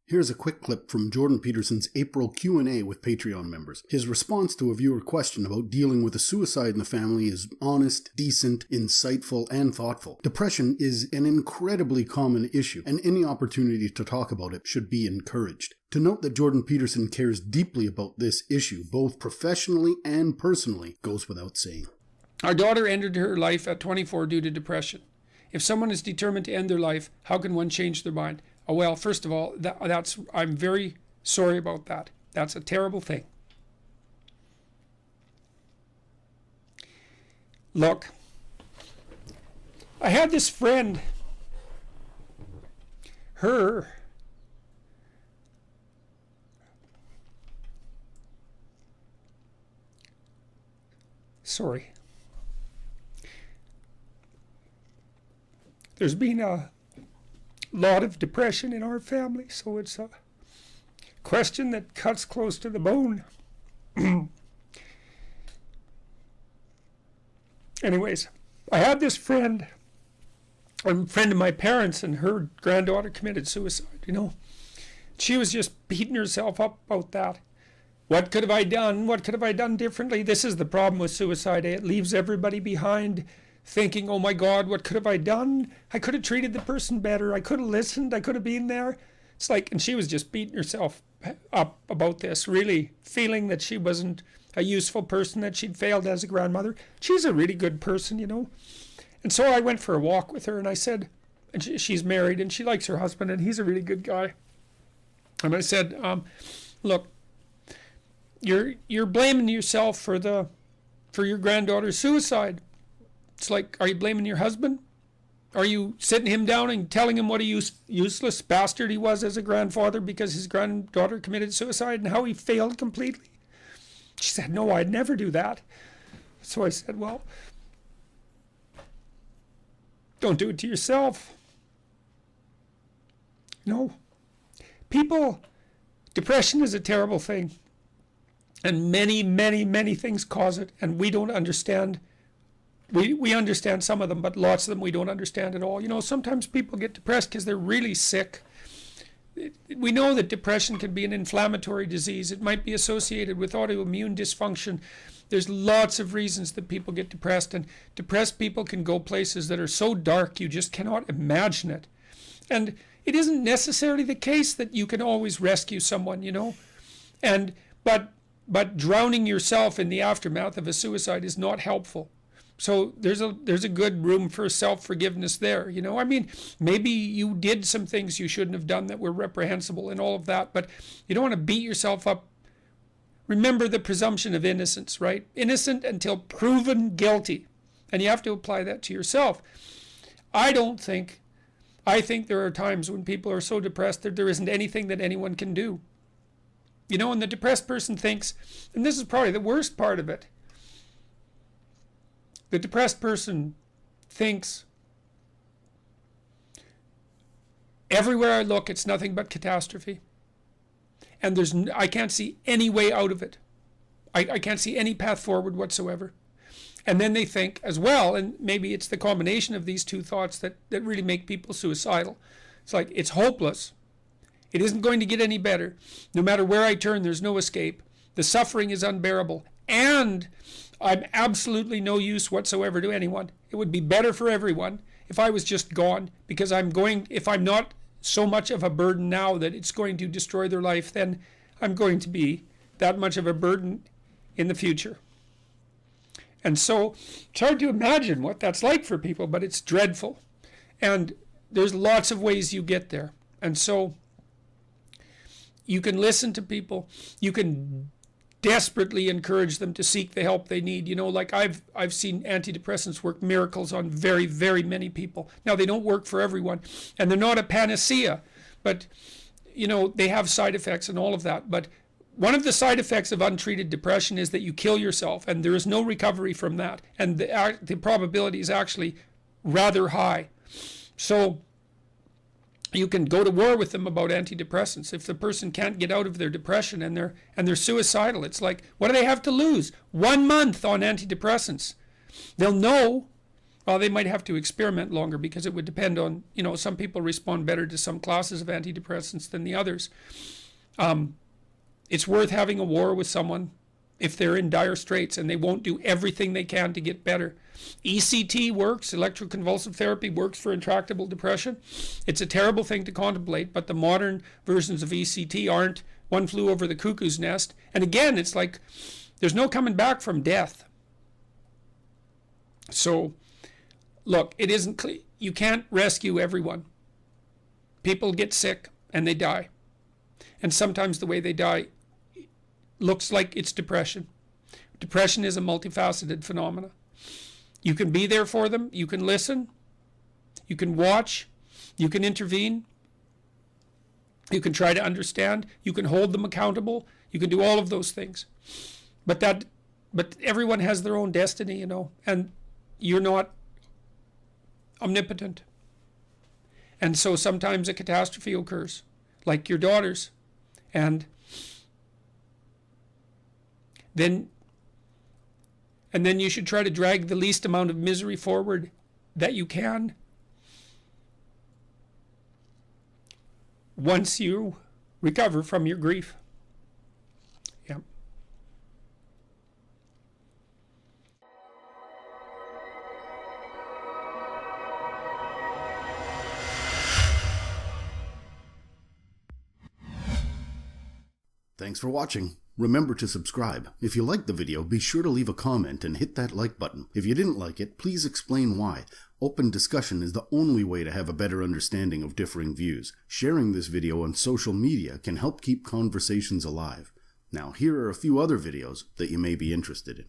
Here's a quick clip from Jordan Peterson's April Q&A with Patreon members. His response to a viewer question about dealing with a suicide in the family is honest, decent, insightful, and thoughtful. Depression is an incredibly common issue, and any opportunity to talk about it should be encouraged. To note that Jordan Peterson cares deeply about this issue, both professionally and personally, goes without saying. Our daughter ended her life at 24 due to depression. If someone is determined to end their life, how can one change their mind? Oh, well, first of all, I'm very sorry about that. That's a terrible thing. Look, I had this friend, sorry. There's been a lot of depression in our family, so it's a question that cuts close to the bone. Anyways, I had this friend, a friend of my parents, and her granddaughter committed suicide, you know. She was just beating herself up about that. What could have I done? What could have I done differently? This is the problem with suicide. It leaves everybody behind thinking, oh my God, what could have I done? I could have treated the person better. I could have listened. I could have been there. It's like, and she was just beating herself up about this, really feeling that she wasn't a useful person, that she'd failed as a grandmother. She's a really good person, you know. And so I went for a walk with her, and I said, and she's married, and she likes her husband, and he's a really good guy. And I said, look, you're blaming yourself for your granddaughter's suicide. It's like, are you blaming your husband? Are you sitting him down and telling him what a useless bastard he was as a grandfather because his granddaughter committed suicide and how he failed completely? She said, no, I'd never do that. So I said, well, don't do it to yourself. No. Depression is a terrible thing. And many, many, many things cause it, and we don't understand. We understand some of them, but lots of them we don't understand at all. You know, sometimes people get depressed because they're really sick. We know that depression can be an inflammatory disease. It might be associated with autoimmune dysfunction. There's lots of reasons that people get depressed, and depressed people can go places that are so dark you just cannot imagine it. And it isn't necessarily the case that you can always rescue someone, you know. But drowning yourself in the aftermath of a suicide is not helpful. So there's a good room for self-forgiveness there, you know. I mean, maybe you did some things you shouldn't have done that were reprehensible and all of that, but you don't want to beat yourself up. Remember the presumption of innocence, right? Innocent until proven guilty. And you have to apply that to yourself. I think there are times when people are so depressed that there isn't anything that anyone can do. You know, and the depressed person thinks, and this is probably the worst part of it, the depressed person thinks, everywhere I look, it's nothing but catastrophe. And I can't see any way out of it. I can't see any path forward whatsoever. And then they think as well, and maybe it's the combination of these two thoughts that really make people suicidal. It's like, it's hopeless. It isn't going to get any better. No matter where I turn, there's no escape. The suffering is unbearable. And I'm absolutely no use whatsoever to anyone. It would be better for everyone if I was just gone, because if I'm not so much of a burden now that it's going to destroy their life, then I'm going to be that much of a burden in the future. And so it's hard to imagine what that's like for people, but it's dreadful. And there's lots of ways you get there. And so you can listen to people. You can desperately encourage them to seek the help they need. You know, like I've seen antidepressants work miracles on very, very many people. Now, they don't work for everyone, and they're not a panacea, but, you know, they have side effects and all of that. But one of the side effects of untreated depression is that you kill yourself, and there is no recovery from that. And the probability is actually rather high. So you can go to war with them about antidepressants. If the person can't get out of their depression and they're suicidal, it's like, what do they have to lose? 1 month on antidepressants. They'll know. Well, they might have to experiment longer because it would depend on, some people respond better to some classes of antidepressants than the others. It's worth having a war with someone if they're in dire straits and they won't do everything they can to get better. ECT works, electroconvulsive therapy works for intractable depression. It's a terrible thing to contemplate, but the modern versions of ECT aren't. One flew over the cuckoo's nest. And again, it's like there's no coming back from death. So, look, it isn't clear. You can't rescue everyone. People get sick and they die. And sometimes the way they die looks like it's depression. Depression is a multifaceted phenomenon. You can be there for them. You can listen. You can watch. You can intervene. You can try to understand. You can hold them accountable. You can do all of those things. But everyone has their own destiny, and you're not omnipotent. And so sometimes a catastrophe occurs, like your daughter's. And then you should try to drag the least amount of misery forward that you can once you recover from your grief. Yeah. Thanks for watching. Remember to subscribe. If you liked the video, be sure to leave a comment and hit that like button. If you didn't like it, please explain why. Open discussion is the only way to have a better understanding of differing views. Sharing this video on social media can help keep conversations alive. Now, here are a few other videos that you may be interested in.